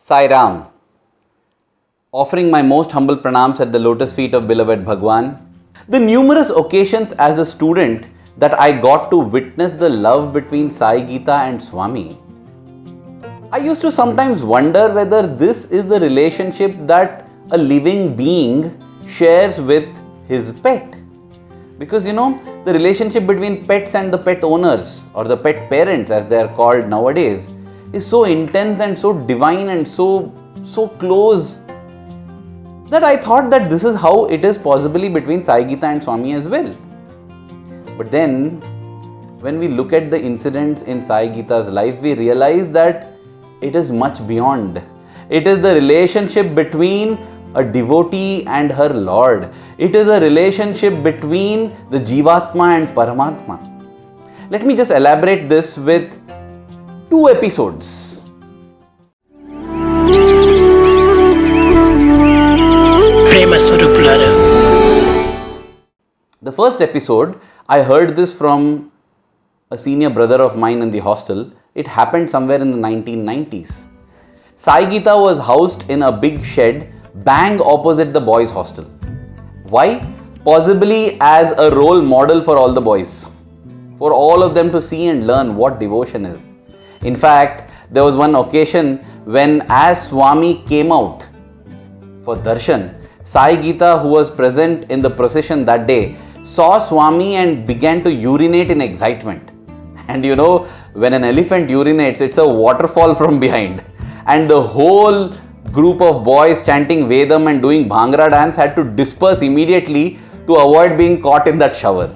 Sai Ram, offering my most humble pranams at the lotus feet of beloved Bhagwan. The numerous occasions as a student that I got to witness the love between Sai Geeta and Swami, I used to sometimes wonder whether this is the relationship that a living being shares with his pet. Because the relationship between pets and the pet owners, or the pet parents as they are called nowadays, is so intense and so divine and so close that I thought that this is how it is possibly between Sai Geeta and Swami as well. But then, when we look at the incidents in Sai Geeta's life, we realize that it is much beyond. It is the relationship between a devotee and her Lord. It is a relationship between the Jivatma and Paramatma. Let me just elaborate this with 2 episodes. The first episode, I heard this from a senior brother of mine in the hostel. It happened somewhere in the 1990s. Sai Geeta was housed in a big shed bang opposite the boys' hostel. Why? Possibly as a role model for all the boys, for all of them to see and learn what devotion is. In fact, there was one occasion when, as Swami came out for darshan, Sai Geeta, who was present in the procession that day, saw Swami and began to urinate in excitement. And when an elephant urinates, it's a waterfall from behind. And the whole group of boys chanting Vedam and doing Bhangra dance had to disperse immediately to avoid being caught in that shower.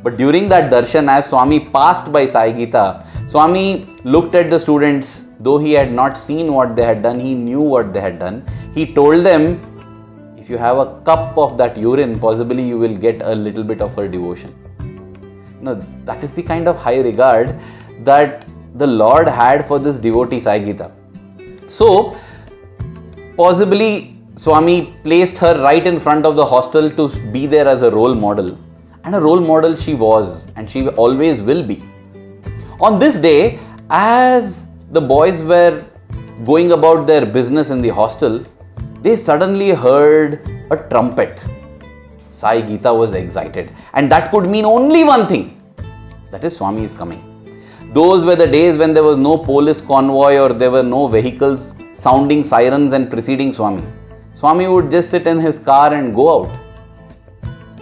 But during that darshan, as Swami passed by Sai Geeta, Swami looked at the students. Though he had not seen what they had done, he knew what they had done. He told them, if you have a cup of that urine, possibly you will get a little bit of her devotion. That is the kind of high regard that the Lord had for this devotee Sai Geeta. So, possibly Swami placed her right in front of the hostel to be there as a role model. And a role model she was, and she always will be. On this day, as the boys were going about their business in the hostel, they suddenly heard a trumpet. Sai Geeta was excited, and that could mean only one thing, that is Swami is coming. Those were the days when there was no police convoy or there were no vehicles sounding sirens and preceding Swami. Swami would just sit in his car and go out.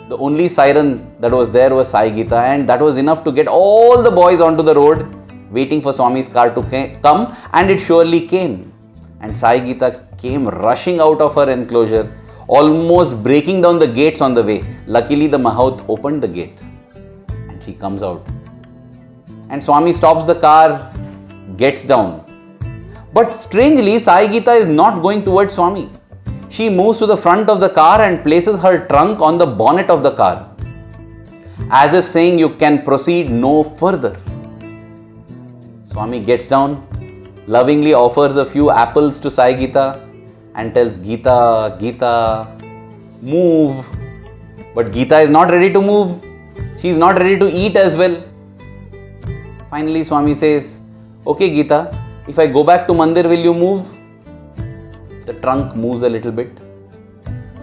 The only siren that was there was Sai Geeta, and that was enough to get all the boys onto the road waiting for Swami's car to come, and it surely came. And Sai Geeta came rushing out of her enclosure, almost breaking down the gates on the way. Luckily, the Mahout opened the gates and she comes out. And Swami stops the car, gets down. But strangely, Sai Geeta is not going towards Swami. She moves to the front of the car and places her trunk on the bonnet of the car, as if saying, you can proceed no further. Swami gets down, lovingly offers a few apples to Sai Geeta and tells Geeta, Geeta, move. But Geeta is not ready to move. She is not ready to eat as well. Finally, Swami says, okay Geeta, if I go back to Mandir, will you move? The trunk moves a little bit.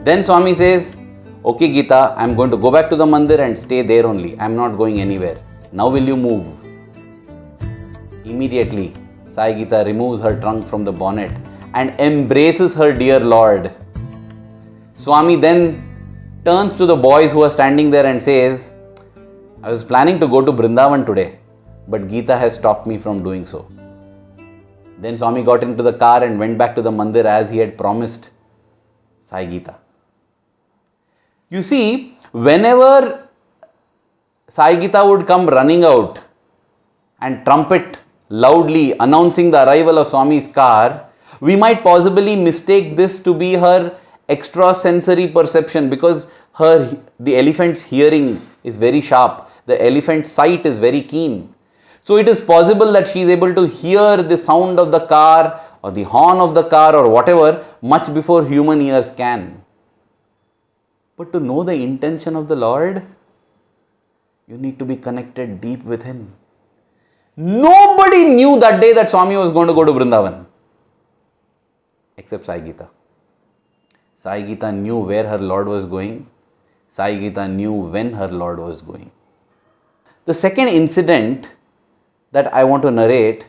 Then Swami says, okay Geeta, I am going to go back to the Mandir and stay there only. I am not going anywhere. Now will you move? Immediately, Sai Geeta removes her trunk from the bonnet and embraces her dear Lord. Swami then turns to the boys who are standing there and says, I was planning to go to Vrindavan today, but Geeta has stopped me from doing so. Then Swami got into the car and went back to the Mandir as he had promised Sai Geeta. You see, whenever Sai Geeta would come running out and trumpet loudly announcing the arrival of Swami's car, we might possibly mistake this to be her extrasensory perception, because the elephant's hearing is very sharp, the elephant's sight is very keen. So it is possible that she is able to hear the sound of the car or the horn of the car or whatever much before human ears can. But to know the intention of the Lord, you need to be connected deep with Him. Nobody knew that day that Swami was going to go to Vrindavan. except Sai Geeta. Sai Geeta knew where her Lord was going. Sai Geeta knew when her Lord was going. The second incident that I want to narrate,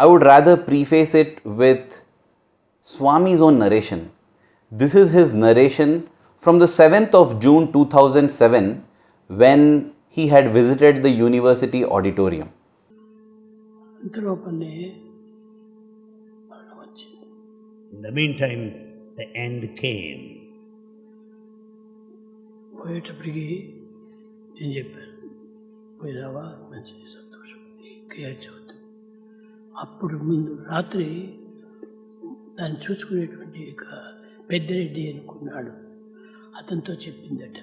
I would rather preface it with Swami's own narration. This is his narration from the 7th of June 2007 when he had visited the university auditorium. In the meantime, the end came. పోయేటప్పటికి నేను చెప్పాను, పోయినావా మంచిది, సంతోషం, క్రియ చదువుతాం. అప్పుడు ముందు రాత్రి దాన్ని చూసుకునేటువంటి ఒక పెద్దరెడ్డి అనుకున్నాడు, అతనితో చెప్పిందట.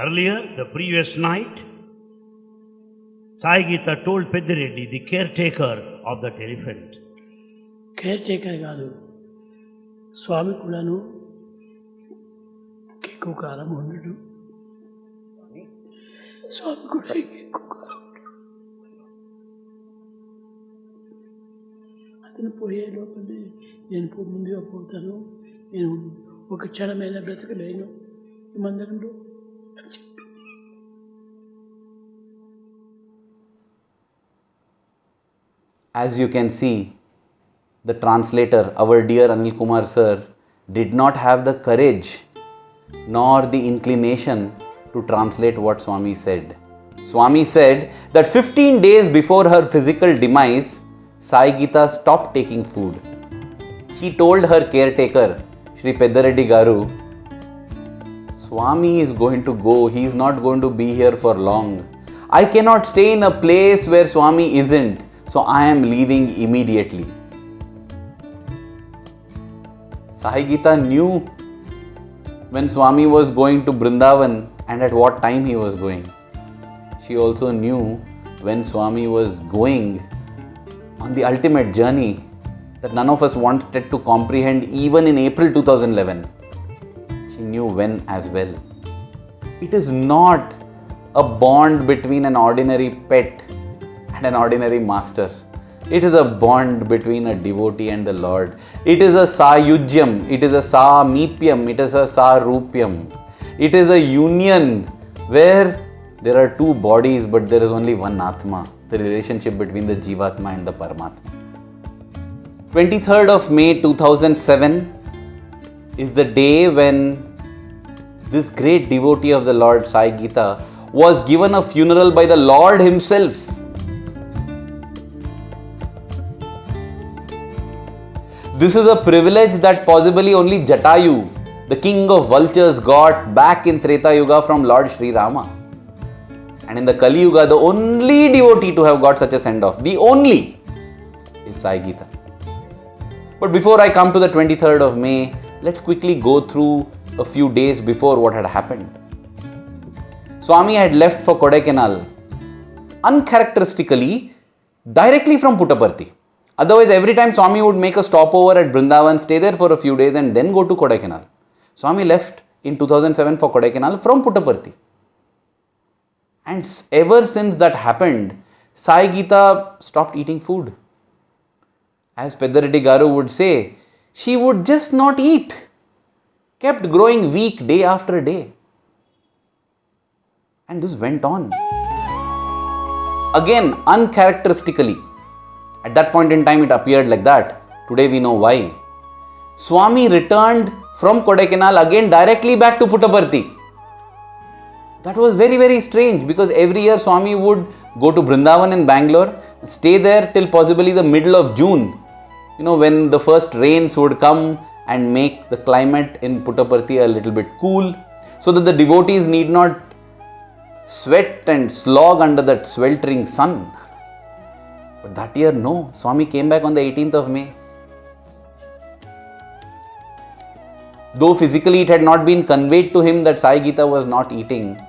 Earlier, the previous night, Sai Geeta told Pedireddy, the caretaker of that elephant. Care taker కాదు, స్వామి కూడాను ఎక్కువ కాలం ఉండడు. స్వామి కూడా ఎక్కువ కాలం ఉండడు. అతను పోయే లోపలే నేను ముందుగా పోతాను, నేను ఒక క్షణమైన బ్రతకలేను ఈ మందిరంలో. As you can see, the translator, our dear Anil Kumar sir, did not have the courage nor the inclination to translate what Swami said. Swami said that 15 days before her physical demise, Sai Geeta stopped taking food. She told her caretaker, Shri Pedareddy Garu, Swami is going to go, he is not going to be here for long. I cannot stay in a place where Swami isn't, so I am leaving immediately. Sai Geeta knew when Swami was going to Brindavan and at what time he was going. She also knew when Swami was going on the ultimate journey that none of us wanted to comprehend even in April 2011. She knew when as well. It is not a bond between an ordinary pet and an ordinary master. It is a bond between a devotee and the Lord. It is a sayujyam, it is a samipyam, it is a sarupyam. It is a union where there are two bodies but there is only one Atma, the relationship between the Jivatma and the Paramatma. 23rd of May 2007 is the day when this great devotee of the Lord, Sai Geeta, was given a funeral by the Lord himself. This is a privilege that possibly only Jatayu, the king of vultures, got back in Treta Yuga from Lord Sri Rama. And in the Kali Yuga, the only devotee to have got such a send-off, the only, is Sai Geeta. But before I come to the 23rd of May, let's quickly go through a few days before what had happened. Swami had left for Kodaikanal, uncharacteristically, directly from Puttaparthi. Otherwise, every time Swami would make a stopover at Brindavan, stay there for a few days and then go to Kodaikanal. Swami left in 2007 for Kodaikanal from Puttaparthi. And ever since that happened, Sai Geeta stopped eating food. As Pedareddy Garu would say, she would just not eat. Kept growing weak day after day. And this went on. Again, uncharacteristically. At that point in time, it appeared like that. Today we know why. Swami returned from Kodaikanal again directly back to Puttaparthi. That was very, very strange because every year Swami would go to Brindavan in Bangalore, stay there till possibly the middle of June. You know, when the first rains would come and make the climate in Puttaparthi a little bit cool, so that the devotees need not sweat and slog under that sweltering sun. But that year, no. Swami came back on the 18th of May. Though physically it had not been conveyed to him that Sai Geeta was not eating,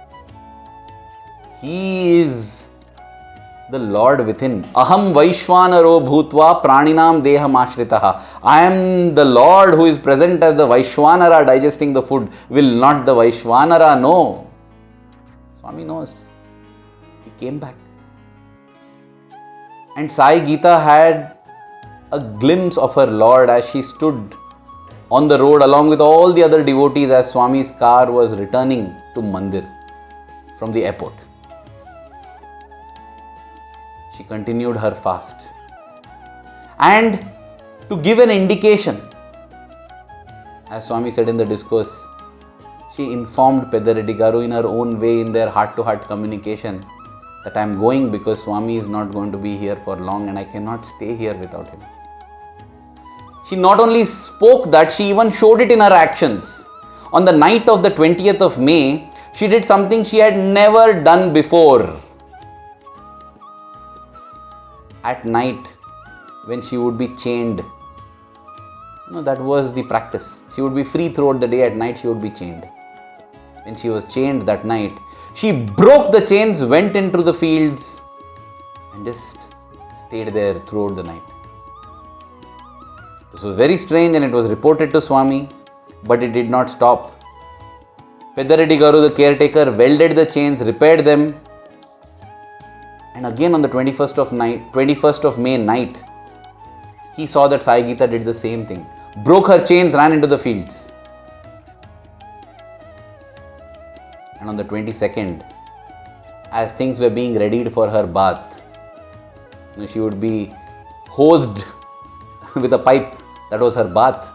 he is the Lord within. Aham Vaishwanaro Bhutva Praninam Deham Ashritaha. I am the Lord who is present as the Vaishwanara digesting the food. Will not the Vaishwanara know? Swami knows. He came back. And Sai Geeta had a glimpse of her Lord as she stood on the road along with all the other devotees as Swami's car was returning to Mandir from the airport. She continued her fast. And to give an indication, as Swami said in the discourse, she informed Pedareddy Garu in her own way in their heart-to-heart communication that I am going because Swami is not going to be here for long and I cannot stay here without him. She not only spoke that, she even showed it in her actions. On the night of the 20th of May, she did something she had never done before. At night, when she would be chained, that was the practice. She would be free throughout the day. At night, she would be chained. When she was chained that night, she broke the chains, went into the fields and just stayed there throughout the night. This was very strange and it was reported to Swami, but it did not stop. Pedareddy Garu, the caretaker, welded the chains, repaired them, and again on the 21st of May night, he saw that Sai Geeta did the same thing. Broke her chains, ran into the fields. And on the 22nd, as things were being readied for her bath, she would be hosed with a pipe. That was her bath.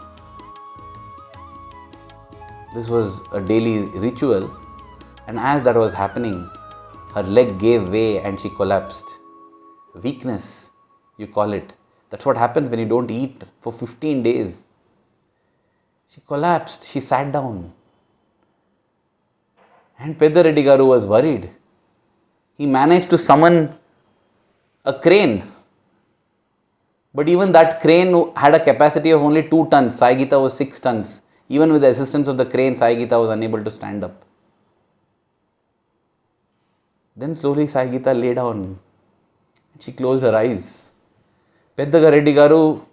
This was a daily ritual, and as that was happening, her leg gave way and she collapsed. Weakness, you call it. That's what happens when you don't eat for 15 days. She collapsed, she sat down. And Pedareddy Garu was worried. He managed to summon a crane. But even that crane had a capacity of only 2 tons. Sai Geeta was 6 tons. Even with the assistance of the crane, Sai Geeta was unable to stand up. Then slowly Sai Geeta lay down. She closed her eyes. Pedareddy Garu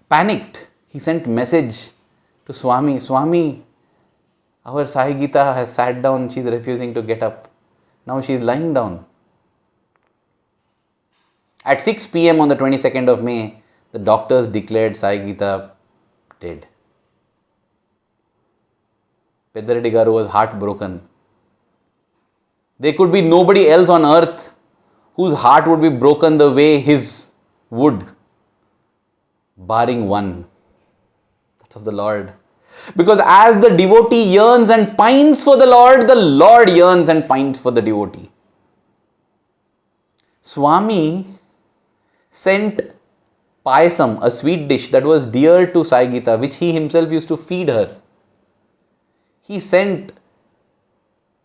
panicked. He sent message to Swami. Swami, our Sai Geeta has sat down. She is refusing to get up. Now she is lying down. At 6 p.m. on the 22nd of May, the doctors declared Sai Geeta dead. Pedareddy Garu was heartbroken. There could be nobody else on earth whose heart would be broken the way his would, barring one. That's of the Lord. Because as the devotee yearns and pines for the Lord yearns and pines for the devotee. Swami sent payasam, a sweet dish that was dear to Sai Geeta, which he himself used to feed her. He sent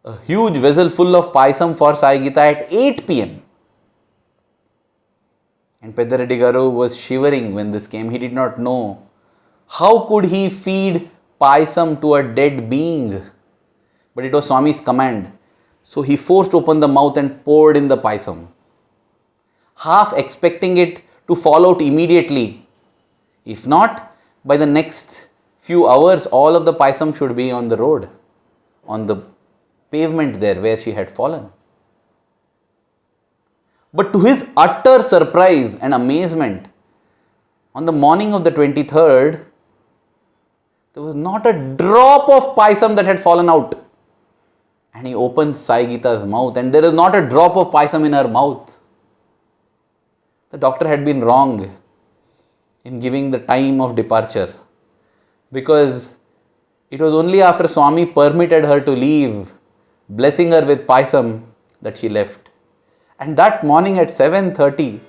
a huge vessel full of payasam for Sai Geeta at 8 p.m. And Pedareddy Garu was shivering when this came. He did not know. How could he feed payasam to a dead being? But it was Swami's command. So he forced open the mouth and poured in the payasam, half expecting it to fall out immediately. If not, by the next few hours, all of the payasam should be on the road, on the pavement there where she had fallen. But to his utter surprise and amazement, on the morning of the 23rd, there was not a drop of payasam that had fallen out. And he opened Sai Geeta's mouth and there is not a drop of payasam in her mouth. The doctor had been wrong in giving the time of departure, because it was only after Swami permitted her to leave, blessing her with payasam, that she left. And that morning at 7:30,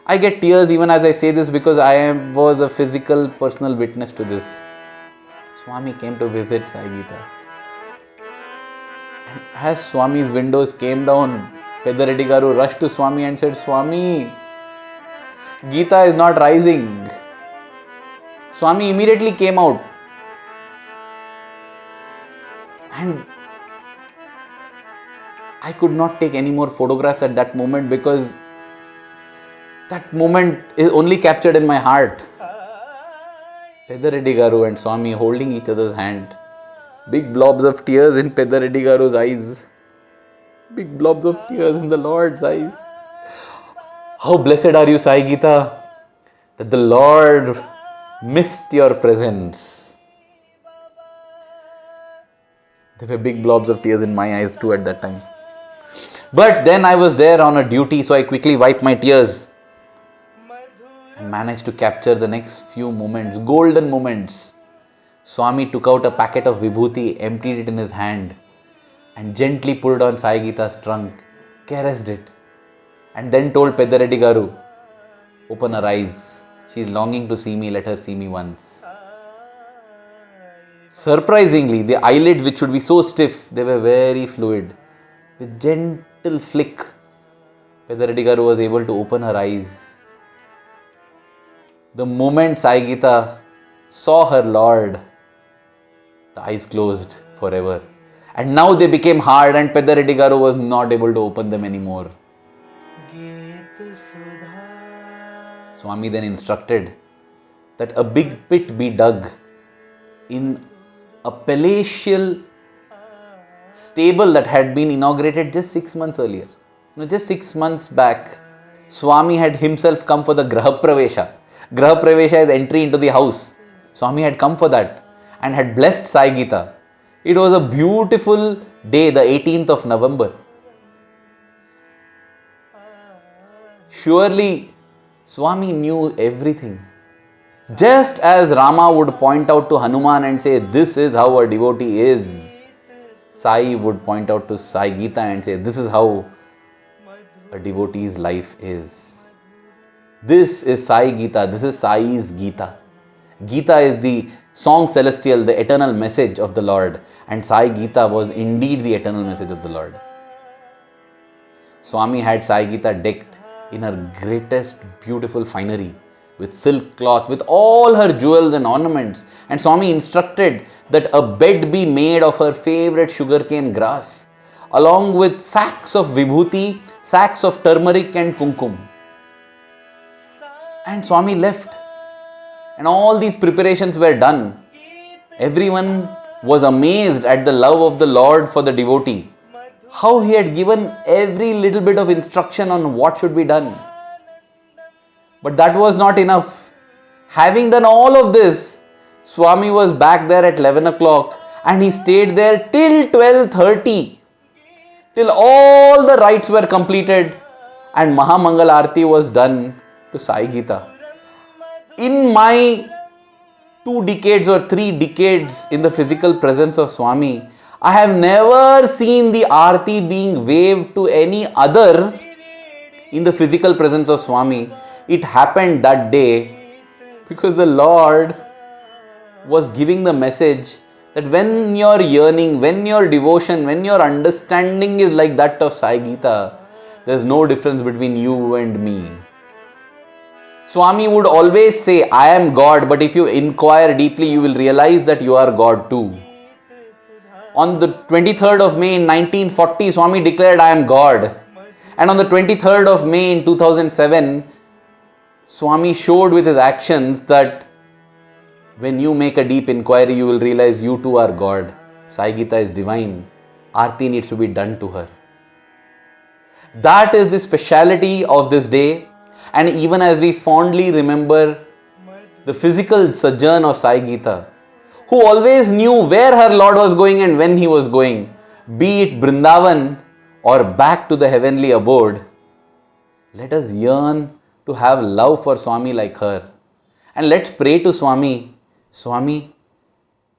I get tears even as I say this because I was a physical personal witness to this. Swami came to visit Sai Geeta. And as Swami's windows came down, Pedareddy Garu rushed to Swami and said, Swami, Geeta is not rising. Swami immediately came out. And I could not take any more photographs at that moment because that moment is only captured in my heart. Pedareddy Garu and Swami holding each other's hand. Big blobs of tears in Pedareddy Garu's eyes. Big blobs of tears in the Lord's eyes. How blessed are you, Sai Geeta, that the Lord missed your presence. There were big blobs of tears in my eyes too at that time. But then I was there on a duty, so I quickly wiped my tears and managed to capture the next few moments, golden moments. Swami took out a packet of vibhuti, emptied it in his hand, and gently pulled on Sai Geeta's trunk, caressed it, and then told Pedareddy Garu, "Open her eyes. She is longing to see me, let her see me once." Surprisingly, the eyelids, which should be so stiff, they were very fluid. With gentle flick, Pedareddy Garu was able to open her eyes. The moment Sai Geeta saw her Lord, the eyes closed forever. And now they became hard and Pedareddy Garu was not able to open them anymore. Swami then instructed that a big pit be dug in a palatial stable that had been inaugurated just 6 months earlier. Just 6 months back, Swami had himself come for the Graha Pravesha. Graha Pravesha is entry into the house. Swami had come for that and had blessed Sai Geeta. It was a beautiful day, the 18th of November. Surely, Swami knew everything. Just as Rama would point out to Hanuman and say, "This is how a devotee is," Sai would point out to Sai Geeta and say, "This is how a devotee's life is." This is Sai Geeta. This is Sai's Gita. Gita is the song celestial, the eternal message of the Lord. And Sai Geeta was indeed the eternal message of the Lord. Swami had Sai Geeta decked in her greatest beautiful finery, with silk cloth, with all her jewels and ornaments. And Swami instructed that a bed be made of her favorite sugarcane grass, along with sacks of vibhuti, sacks of turmeric and kumkum. And Swami left. And all these preparations were done. Everyone was amazed at the love of the Lord for the devotee. How he had given every little bit of instruction on what should be done. But that was not enough. Having done all of this, Swami was back there at 11 o'clock and he stayed there till 12:30. Till all the rites were completed and Mahamangal Arati was done to Sai Geeta. In my 2 decades or 3 decades in the physical presence of Swami, I have never seen the Aarti being waved to any other in the physical presence of Swami. It happened that day because the Lord was giving the message that when your yearning, when your devotion, when your understanding is like that of Sai Geeta, there is no difference between you and me. Swami would always say, "I am God," but if you inquire deeply, you will realize that you are God too. On the 23rd of May in 1940, Swami declared, "I am God." And on the 23rd of May in 2007, Swami showed with his actions that when you make a deep inquiry, you will realize you too are God. Sai Geeta is divine. Aarti needs to be done to her. That is the speciality of this day. And even as we fondly remember the physical sojourn of Sai Geeta, who always knew where her Lord was going and when he was going, be it Brindavan or back to the heavenly abode, let us yearn to have love for Swami like her. And let's pray to Swami, "Swami,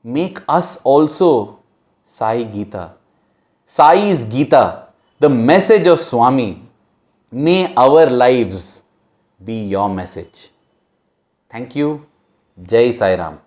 make us also Sai Geeta. Sai's Geeta, the message of Swami. May our lives be your message." Thank you. Jai Sai Ram.